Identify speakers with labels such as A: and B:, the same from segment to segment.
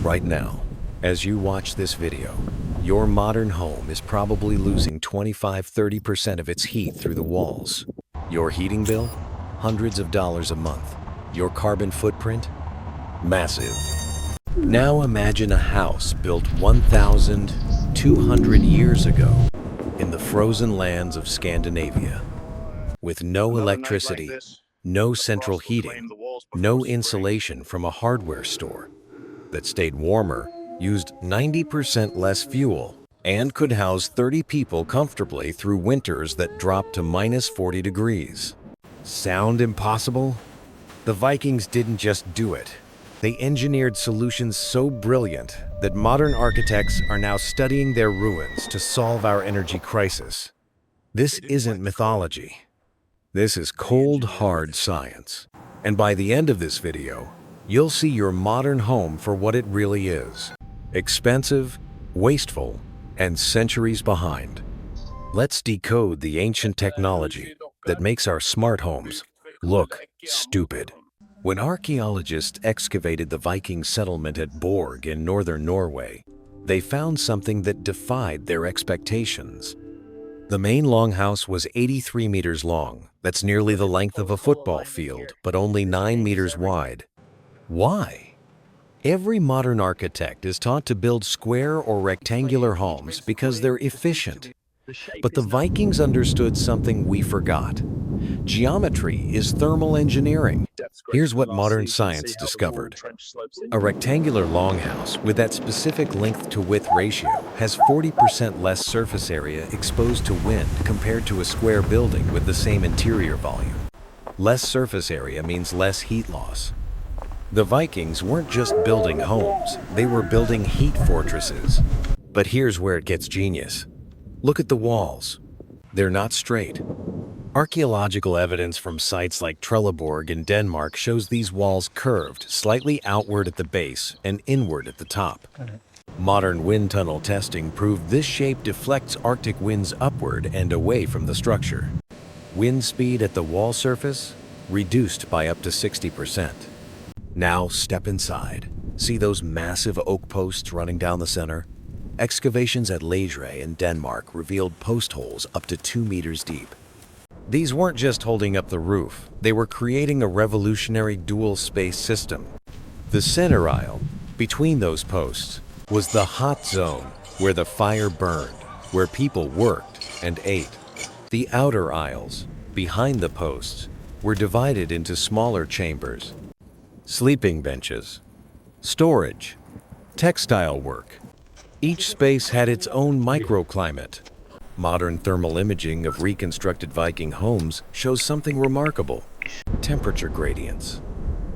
A: Right now, as you watch this video, your modern home is probably losing 25–30% of its heat through the walls. Your heating bill? Hundreds of dollars a month. Your carbon footprint? Massive. Now imagine a house built 1,200 years ago in the frozen lands of Scandinavia, with no electricity, no central heating, no insulation from a hardware store, that stayed warmer, used 90% less fuel, and could house 30 people comfortably through winters that dropped to -40 degrees. Sound impossible? The Vikings didn't just do it. They engineered solutions so brilliant that modern architects are now studying their ruins to solve our energy crisis. This isn't mythology. This is cold, hard science. And by the end of this video, you'll see your modern home for what it really is: expensive, wasteful, and centuries behind. Let's decode the ancient technology that makes our smart homes look stupid. When archaeologists excavated the Viking settlement at Borg in northern Norway, they found something that defied their expectations. The main longhouse was 83 meters long. That's nearly the length of a football field, but only 9 meters wide. Why? Every modern architect is taught to build square or rectangular homes because they're efficient. But the Vikings understood something we forgot. Geometry is thermal engineering. Here's what modern science discovered. A rectangular longhouse with that specific length-to-width ratio has 40% less surface area exposed to wind compared to a square building with the same interior volume. Less surface area means less heat loss. The Vikings weren't just building homes, they were building heat fortresses. But here's where it gets genius. Look at the walls. They're not straight. Archaeological evidence from sites like Trelleborg in Denmark shows these walls curved, slightly outward at the base and inward at the top. Modern wind tunnel testing proved this shape deflects Arctic winds upward and away from the structure. Wind speed at the wall surface reduced by up to 60%. Now step inside. See those massive oak posts running down the center? Excavations at Læsø in Denmark revealed post holes up to 2 meters deep. These weren't just holding up the roof, they were creating a revolutionary dual-space system. The center aisle, between those posts, was the hot zone where the fire burned, where people worked and ate. The outer aisles, behind the posts, were divided into smaller chambers. Sleeping benches, storage, textile work. Each space had its own microclimate. Modern thermal imaging of reconstructed Viking homes shows something remarkable: temperature gradients.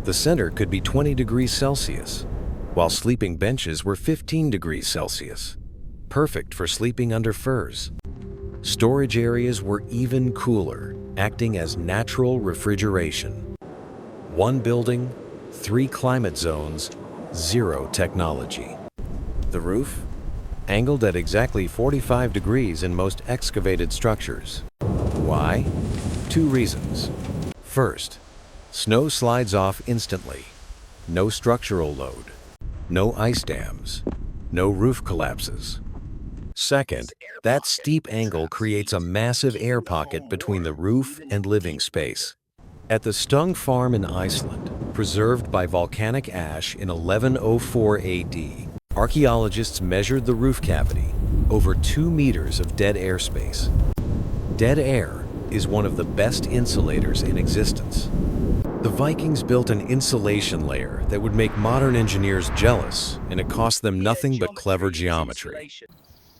A: The center could be 20 degrees Celsius, while sleeping benches were 15 degrees Celsius, perfect for sleeping under furs. Storage areas were even cooler, acting as natural refrigeration. One building, 3 climate zones, 0 technology. The roof? Angled at exactly 45 degrees in most excavated structures. Why? 2 reasons. First, snow slides off instantly. No structural load. No ice dams. No roof collapses. Second, that steep angle creates a massive air pocket between the roof and living space. At the Stung farm in Iceland, preserved by volcanic ash in 1104 AD, archaeologists measured the roof cavity, over 2 meters of dead air space. Dead air is one of the best insulators in existence. The Vikings built an insulation layer that would make modern engineers jealous, and it cost them nothing but clever geometry.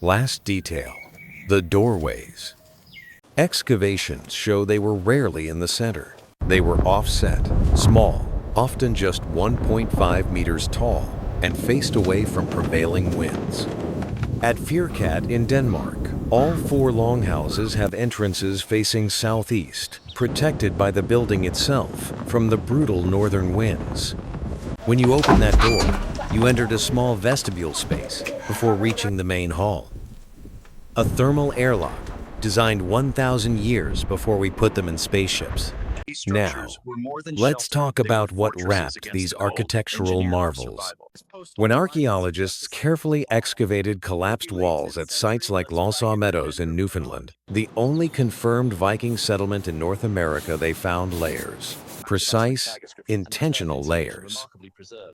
A: Last detail, the doorways. Excavations show they were rarely in the center. They were offset, small, often just 1.5 meters tall, and faced away from prevailing winds. At Fyrkat in Denmark, all 4 longhouses have entrances facing southeast, protected by the building itself from the brutal northern winds. When you open that door, you entered a small vestibule space before reaching the main hall. A thermal airlock designed 1,000 years before we put them in spaceships. Now, let's talk about what wrapped these architectural marvels. When archaeologists carefully excavated collapsed walls at sites like Lonsau Meadows in Newfoundland, the only confirmed Viking settlement in North America, they found layers. Precise, intentional layers.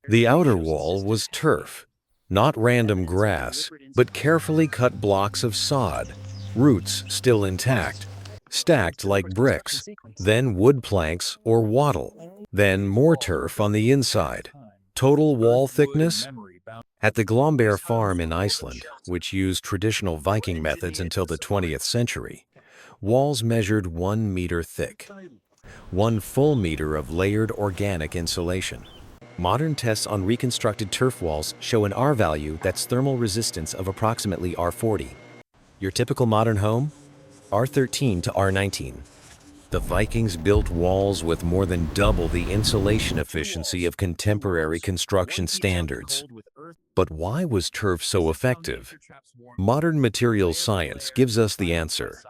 A: The outer wall was turf, not random grass, but carefully cut blocks of sod, roots still intact, stacked like bricks, then wood planks or wattle, then more turf on the inside. Total wall thickness? At the Glombear farm in Iceland, which used traditional Viking methods until the 20th century, walls measured 1 meter thick. 1 full meter of layered organic insulation. Modern tests on reconstructed turf walls show an R value that's thermal resistance of approximately R40. Your typical modern home? R13 to R19. The Vikings built walls with more than double the insulation efficiency of contemporary construction standards. But why was turf so effective? Modern materials science gives us the answer.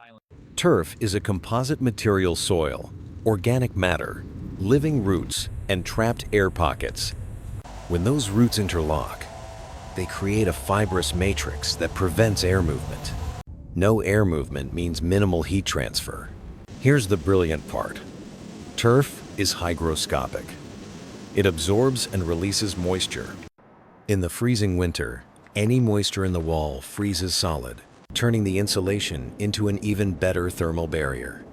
A: Turf is a composite material soil, organic matter, living roots, and trapped air pockets. When those roots interlock, they create a fibrous matrix that prevents air movement. No air movement means minimal heat transfer. Here's the brilliant part. Turf is hygroscopic. It absorbs and releases moisture. In the freezing winter, any moisture in the wall freezes solid, turning the insulation into an even better thermal barrier.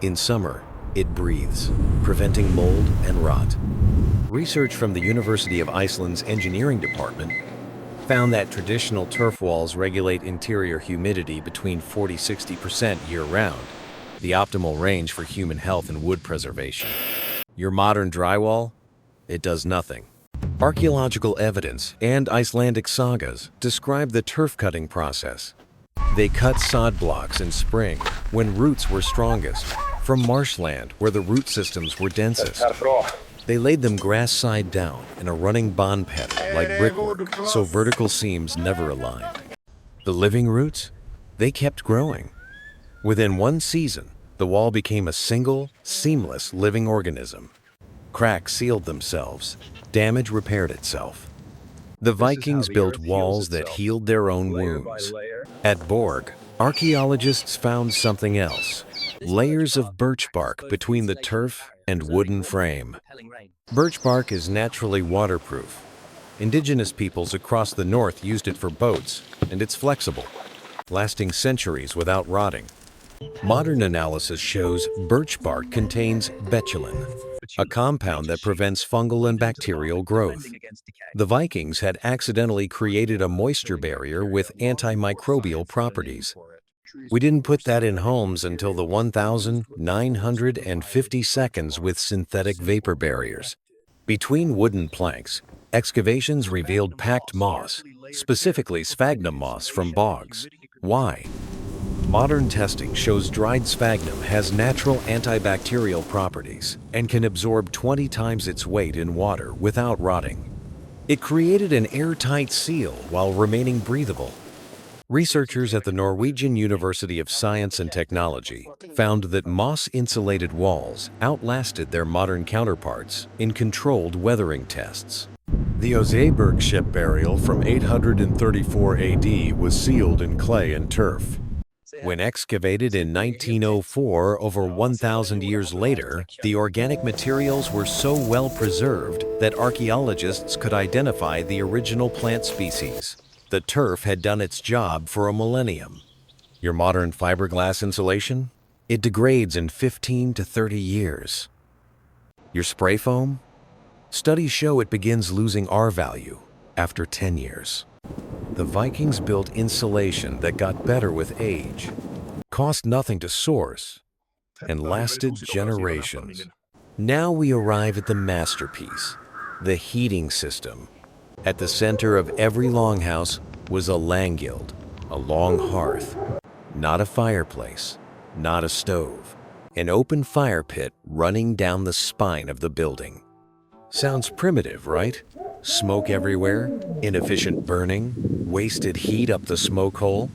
A: In summer, it breathes, preventing mold and rot. Research from the University of Iceland's engineering department found that traditional turf walls regulate interior humidity between 40–60% year-round, the optimal range for human health and wood preservation. Your modern drywall? It does nothing. Archaeological evidence and Icelandic sagas describe the turf cutting process. They cut sod blocks in spring, when roots were strongest, from marshland where the root systems were densest. They laid them grass side down in a running bond pattern like brickwork, so vertical seams never aligned. The living roots? They kept growing. Within 1 season, the wall became a single, seamless living organism. Cracks sealed themselves. Damage repaired itself. The Vikings built walls that healed their own wounds. At Borg, archaeologists found something else. Layers of birch bark between the turf and wooden frame. Birch bark is naturally waterproof. Indigenous peoples across the north used it for boats, and it's flexible, lasting centuries without rotting. Modern analysis shows birch bark contains betulin, a compound that prevents fungal and bacterial growth. The Vikings had accidentally created a moisture barrier with antimicrobial properties. We didn't put that in homes until the 1950 seconds with synthetic vapor barriers. Between wooden planks, excavations revealed packed moss, specifically sphagnum moss from bogs. Why? Modern testing shows dried sphagnum has natural antibacterial properties and can absorb 20 times its weight in water without rotting. It created an airtight seal while remaining breathable. Researchers at the Norwegian University of Science and Technology found that moss-insulated walls outlasted their modern counterparts in controlled weathering tests. The Oseberg ship burial from 834 AD was sealed in clay and turf. When excavated in 1904, over 1,000 years later, the organic materials were so well preserved that archaeologists could identify the original plant species. The turf had done its job for a millennium. Your modern fiberglass insulation? It degrades in 15 to 30 years. Your spray foam? Studies show it begins losing R value after 10 years. The Vikings built insulation that got better with age, cost nothing to source, and lasted generations. Now we arrive at the masterpiece, the heating system. At the center of every longhouse was a langgild, a long hearth, not a fireplace, not a stove, an open fire pit running down the spine of the building. Sounds primitive, right? Smoke everywhere, inefficient burning, wasted heat up the smoke hole?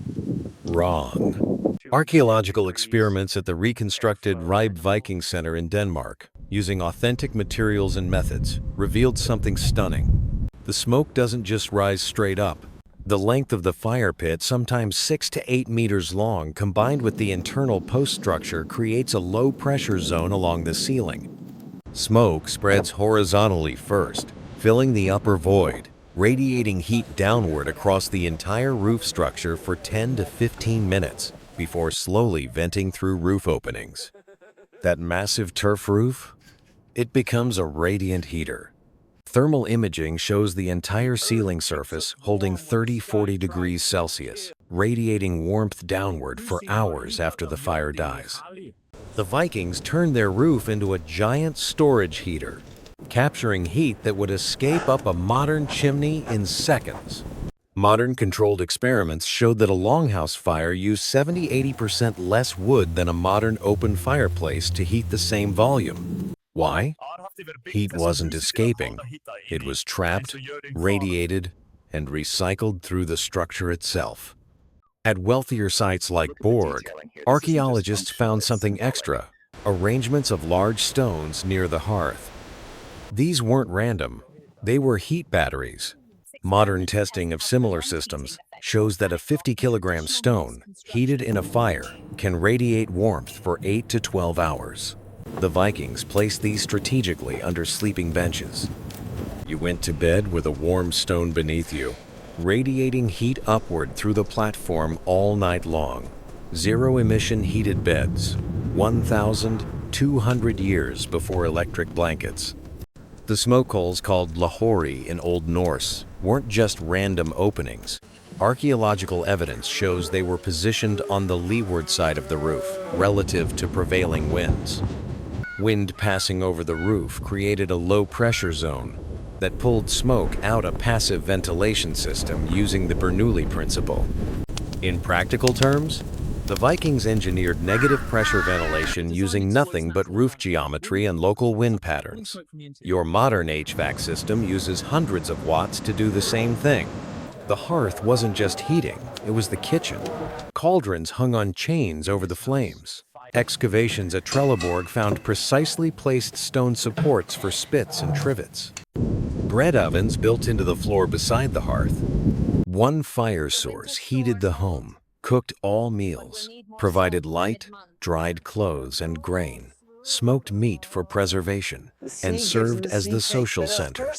A: Wrong. Archaeological experiments at the reconstructed Viking Center in Denmark, using authentic materials and methods, revealed something stunning. The smoke doesn't just rise straight up. The length of the fire pit, sometimes 6 to 8 meters long, combined with the internal post structure, creates a low-pressure zone along the ceiling. Smoke spreads horizontally first, filling the upper void, radiating heat downward across the entire roof structure for 10 to 15 minutes before slowly venting through roof openings. That massive turf roof? It becomes a radiant heater. Thermal imaging shows the entire ceiling surface holding 30–40 degrees Celsius, radiating warmth downward for hours after the fire dies. The Vikings turned their roof into a giant storage heater, capturing heat that would escape up a modern chimney in seconds. Modern controlled experiments showed that a longhouse fire used 70–80% less wood than a modern open fireplace to heat the same volume. Why? Heat wasn't escaping. It was trapped, radiated, and recycled through the structure itself. At wealthier sites like Borg, archaeologists found something extra: arrangements of large stones near the hearth. These weren't random. They were heat batteries. Modern testing of similar systems shows that a 50-kilogram stone, heated in a fire, can radiate warmth for 8 to 12 hours. The Vikings placed these strategically under sleeping benches. You went to bed with a warm stone beneath you, radiating heat upward through the platform all night long. Zero-emission heated beds, 1,200 years before electric blankets. The smoke holes, called lahori in Old Norse, weren't just random openings. Archaeological evidence shows they were positioned on the leeward side of the roof, relative to prevailing winds. Wind passing over the roof created a low-pressure zone that pulled smoke out a passive ventilation system using the Bernoulli principle. In practical terms, the Vikings engineered negative pressure ventilation using nothing but roof geometry and local wind patterns. Your modern HVAC system uses hundreds of watts to do the same thing. The hearth wasn't just heating, it was the kitchen. Cauldrons hung on chains over the flames. Excavations at Trelleborg found precisely placed stone supports for spits and trivets. Bread ovens built into the floor beside the hearth. One fire source heated the home, cooked all meals, provided light, dried clothes and grain, smoked meat for preservation, and served as the social center.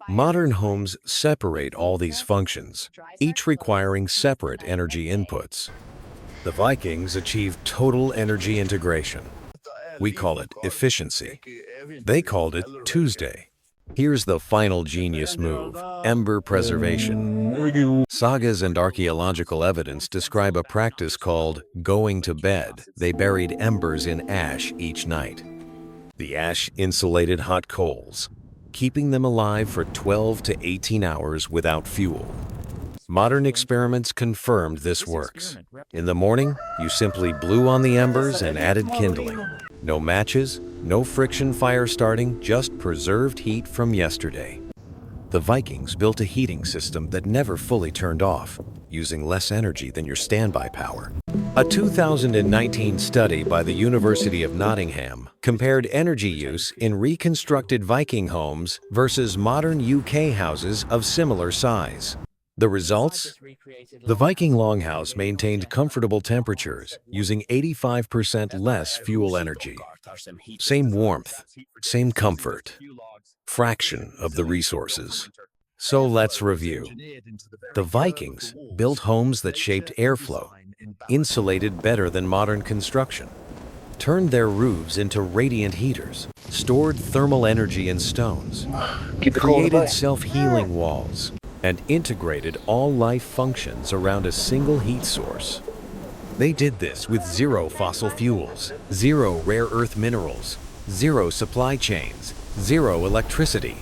A: Modern homes separate all these functions, each requiring separate energy inputs. The Vikings achieved total energy integration. We call it efficiency. They called it Tuesday. Here's the final genius move: ember preservation. Sagas and archaeological evidence describe a practice called going to bed. They buried embers in ash each night. The ash insulated hot coals, keeping them alive for 12 to 18 hours without fuel. Modern experiments confirmed this works. In the morning, you simply blew on the embers and added kindling. No matches, no friction fire starting, just preserved heat from yesterday. The Vikings built a heating system that never fully turned off, using less energy than your standby power. A 2019 study by the University of Nottingham compared energy use in reconstructed Viking homes versus modern UK houses of similar size. The results? The Viking longhouse maintained comfortable temperatures, using 85% less fuel energy. Same warmth, same comfort, fraction of the resources. So let's review. The Vikings built homes that shaped airflow, insulated better than modern construction, turned their roofs into radiant heaters, stored thermal energy in stones, created self-healing walls, and integrated all life functions around a single heat source. They did this with zero fossil fuels, zero rare earth minerals, zero supply chains, zero electricity.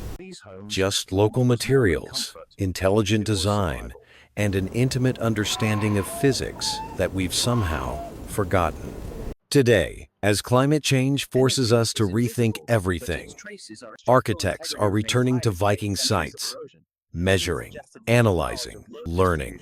A: Just local materials, intelligent design, and an intimate understanding of physics that we've somehow forgotten. Today, as climate change forces us to rethink everything, architects are returning to Viking sites, measuring, analyzing, learning.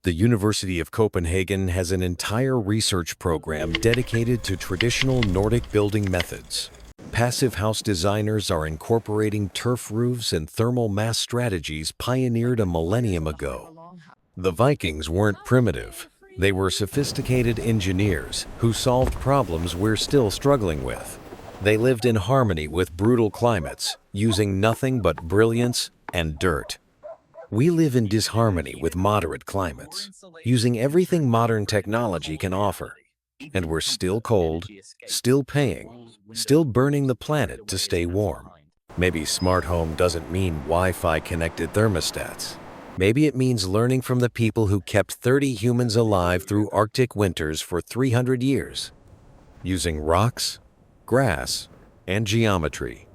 A: The University of Copenhagen has an entire research program dedicated to traditional Nordic building methods. Passive house designers are incorporating turf roofs and thermal mass strategies pioneered a millennium ago. The Vikings weren't primitive. They were sophisticated engineers who solved problems we're still struggling with. They lived in harmony with brutal climates, using nothing but brilliance and dirt. We live in disharmony with moderate climates, using everything modern technology can offer. And we're still cold, still paying, still burning the planet to stay warm. Maybe smart home doesn't mean Wi-Fi connected thermostats. Maybe it means learning from the people who kept 30 humans alive through Arctic winters for 300 years, using rocks, grass, and geometry.